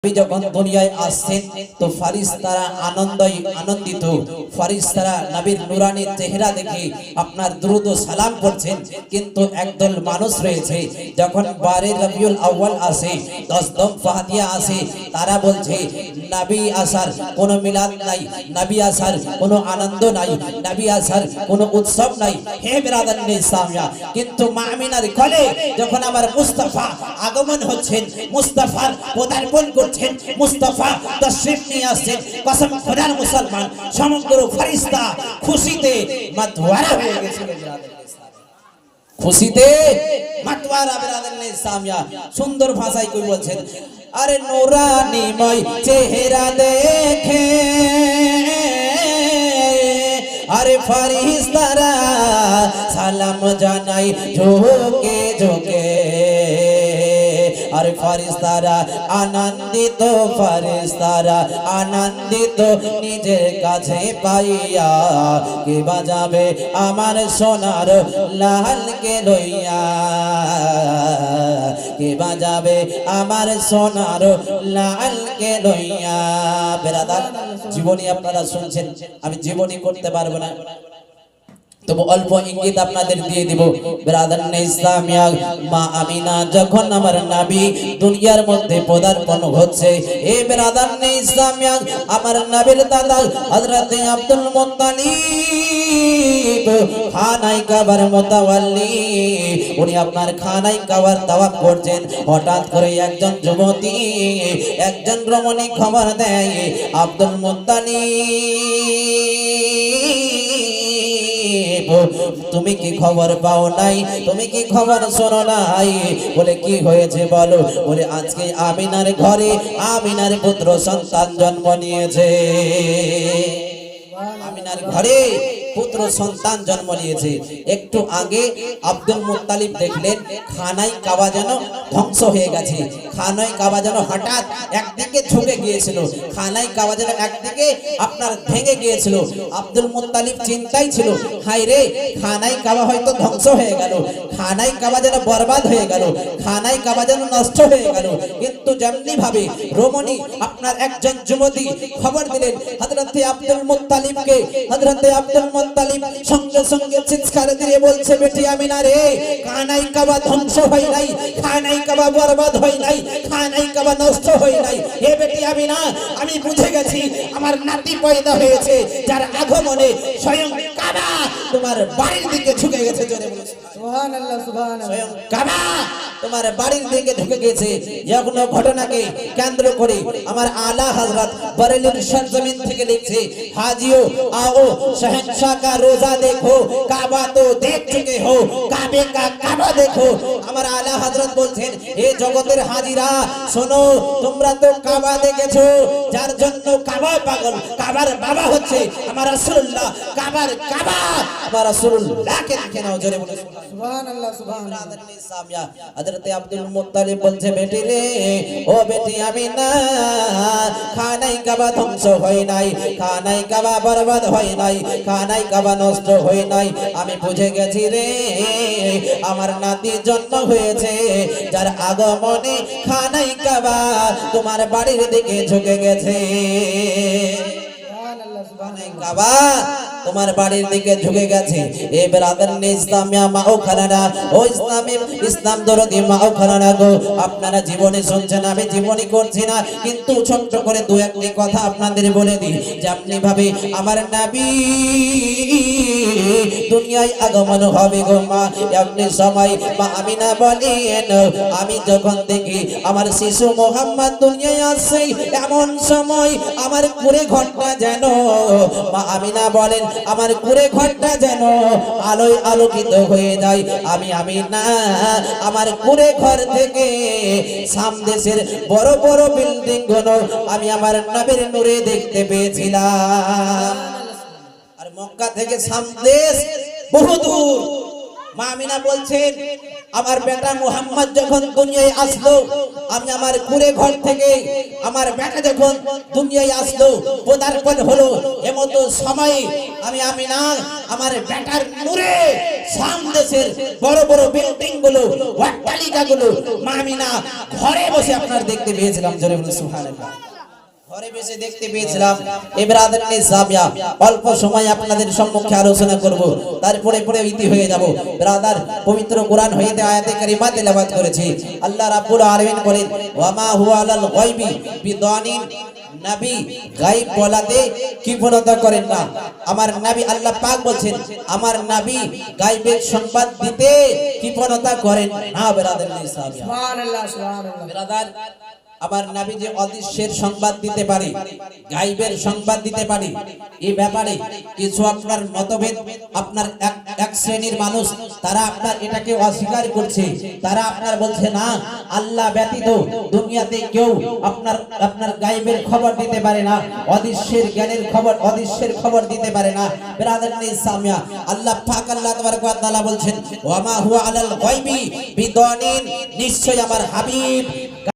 যখন দুনিয়ায় আসছেন তো ফারিস্তারা আনন্দিত ফারিস্তারা নবীর নুরানি চেহারা দেখে আপনার দ্রুত সালাম করছেন। কিন্তু একদল মানুষ রয়েছে যখন 12 রবিউল আউয়াল আসে 10 দম ফাতিহা আসে তারা বলছে নবী আসার কোনো মিলাদ নাই, নবী আসার কোনো আনন্দ নাই, নবী আসার কোনো উৎসব নাই। হে বিরাদারানে ইসলামিয়া, কিন্তু মা আমিনার কোলে যখন আমার মুস্তাফা আগমন হচ্ছেন, মুস্তাফার পদার্পণ মুস্তাফা তশরিফ নিয়ে আসছেন, কসম খোদার মুসলমান সমগ্র ফেরেশতা খুশিতে মাতওয়ারা হয়ে গেছে। খুশিতে মাতওয়ারা বিরাদারানে ইসলামিয়া। সুন্দর ভাষায় কই বলছেন, আরে নূরানিময় চেহারা দেখে আরে ফেরেশতারা সালাম জানাই ঝুঁকে ঝুঁকে। আরে ফেরেশতারা আনন্দিত, ফেরেশতারা আনন্দিত নিজের কাছে পাইয়া। কে বাজাবে আমার সোনার লালকে লইয়া, কে বাজাবে আমার সোনার লালকে লইয়া। বেরাদার জীবনী আপনারা শুনছেন, আমি জীবনী করতে পারবো না, তবু অল্প ইঙ্গিত আপনাদের দিয়ে দিব। বিরাদারানে ইসলামিয়া, মা আমিনা যখন আমার নবী দুনিয়ার মধ্যে পদার্পণ হচ্ছে, এ বিরাদারানে ইসলামিয়া আমার নবীর দাদা হযরত আব্দুল মুত্তালিব খানায়ে কাবার মুতাওয়াল্লি, উনি আপনার খানায়ে কাবার তাওয়াফ করছেন। হঠাৎ করে একজন যুবতী, একজন রমণী খবর দেয়, আব্দুল মুত্তালিব তুমি কি খবর পাও নাই, তুমি কি খবর শোনো নাই? বলে কি হয়েছে বলো? বলে আজকে আমিনার ঘরে আমিনার পুত্র সন্তান জন্ম নিয়েছে। আমিনার ঘরে পুত্র সন্তান জন্ম নিয়েছে। একটু আগে আব্দুল মুত্তালিব দেখলেন খানায়ে কাবা যেন ধ্বংস হয়ে গেছে, খানায়ে কাবা যেন হঠাৎ একদিকে ঝুঁকে গিয়েছিল, খানায়ে কাবা যেন একদিকে আপনার ভেঙে গিয়েছিল। আব্দুল মুত্তালিব চিন্তায় ছিল, হায় রে খানায়ে কাবা হয়তো ধ্বংস হয়ে গেল, খানায়ে কাবা যেন বরবাদ হয়ে গেল, খানায়ে কাবা যেন নষ্ট হয়ে গেল। কিন্তু যেমনি ভাবে রমণী আপনার একজন যুবতী খবর দিলেন হযরত আব্দুল মুত্তালিবকে, হযরত আব্দুল মুত্তালিব সঙ্গে সঙ্গে চিৎকার দিয়ে বলছে, বেটি আমিনা রে, খানায়ে কাবা ধ্বংস হয় নাই, খানায়ে কাবা বরবাদ হয় নাই, খানায়ে কাবা নষ্ট হয় নাই। হে বেটি আমিনা, আমি বুঝে গেছি আমার নাতি পয়দা হয়েছে, যার আগমনে স্বয়ং কাবা তোমার বাড়ির দিকে ঝুঁকে গেছে। জোরে বলুন সুবহানাল্লাহ, সুবহানাল্লাহ। স্বয়ং কাবা তোমার বাড়ির দিকে ঝুঁকে গেছে। যখন ঘটনাকে কেন্দ্র করে আমার আলা হযরত বরেলির সরজমিন থেকে লিখছে, হাজিও आओ शहंशाह का रोजा देखो, काबा तो देख चुके हो, काबे का काबा देखो। আমার আলা হযরত বলছেন, হে জগতের হাজিরা শোনো, তোমরা তো কাবা দেখেছো, যার জন্য কাবা পাগল, কাবার বাবা হচ্ছে আমার রাসূলুল্লাহ, কাবার কাবা আমার রাসূলুল্লাহকে দেখে নাও। জোরে বলো সুবহানাল্লাহ, সুবহানাল্লাহ। হযরত আব্দুল মুত্তালিব বলছে, বেটি রে, ও বেটি আমিনা, খানায়ে কাবা ধ্বংস হয় নাই, খানায়ে কাবা বরবাদ হয় নাই, খানায়ে কাবা নষ্ট হয় নাই। আমি বুঝে গেছি রে, আমার নাতি জন্ম হয়েছে, যার আগমনে খানায়ে কাবা তোমার বাড়ির দিকে ঝুঁকে গেছে। কাবা তোমার বাড়ির দিকে ঝুঁকে গেছে। এ বিরাদারানে ইসলামিয়া, মা ও খালারা, ও ইসলামী ইসলাম দরদি মা ও খালারা গো, আপনারা জীবনে শুনছেন, আমি জীবনী করছি না, কিন্তু ছোট্ট করে দু একটি কথা আপনাদের বলে দিই। যেমনি ভাবে আমার নবী দুনিয়ায় আগমন হবে গো মা, এমনি সময় মা আমিনা বলেন, আমি যখন দেখি আমার শিশু মুহাম্মদ দুনিয়ায় আসছে, এমন সময় আমার কুড়ে ঘরটা যেন, মা আমিনা বলেন, আমার কুড়ে ঘরটা যেন আলোয় আলোকিত হয়ে যায়। আমি আমিনা আমার কুড়ে ঘর থেকে সামদেশের বড় বড় বিল্ডিং গুলো আমি আমার নবীর নূরে দেখতে পেয়েছিলাম। আর মক্কা থেকে সামদেশ বহু দূর। মা আমিনা বলছেন, আমার বেটা মুহাম্মদ যখন দুনিয়ায় আসলো, আমি আমার কুড়ে ঘর থেকে আমার বেটা যখন দুনিয়ায় আসলো, পদার্পণ হলো, এমত সময়ে আমি আমিনা আমার বেটার নূরে শাম দেশের বড় বড় বিল্ডিং গুলো, অট্টালিকা গুলো মা আমিনা ঘরে বসে আপনার দেখতে পেয়েছিলাম। জোরে বলুন সুবহানাল্লাহ। ঘরে বসে দেখতে পেয়েছিলাম। এবারে জামিয়া অল্প সময় আপনাদের সম্মুখে আলোচনা করব, তারপরে পরে ইতি হয়ে যাব। ব্রাদার পবিত্র কোরআন হইতে আয়াতে কারিমা তেলাওয়াত করেছি। আল্লাহ রাব্বুল আলামিন বলেন, ওয়া মা হুয়া আলাল গায়বি বিদানিন, নবী গায়ব বলাতে কৃপণতা করেন না। আমার নবী আল্লাহ পাক বলেন, আমার নবী গায়বের সংবাদ দিতে কৃপণতা করেন না। ব্রাদার জামিয়া সুবহানাল্লাহ সুবহানাল্লাহ। ব্রাদার, আমার নবী যে অদৃশ্যের সংবাদ দিতে পারে, গায়বের সংবাদ দিতে পারে, এই ব্যাপারে কিছু আপনার মতভেদ, আপনার এক শ্রেণীর মানুষ তারা আপনার এটাকে অস্বীকার করছে। তারা আপনার বলছে না, আল্লাহ ব্যতীত দুনিয়াতে কেউ আপনার গায়বের খবর দিতে পারে না, অদৃশ্যের জ্ঞানের খবর, অদৃশ্যের খবর দিতে পারে না। ব্রাদার সামিয়া, আল্লাহ পাক আল্লাহ তাবারক ওয়া তাআলা বলছেন, ওয়া মা হুয়া আলাল গায়বি বিদানিন, নিশ্চয় আমার হাবিব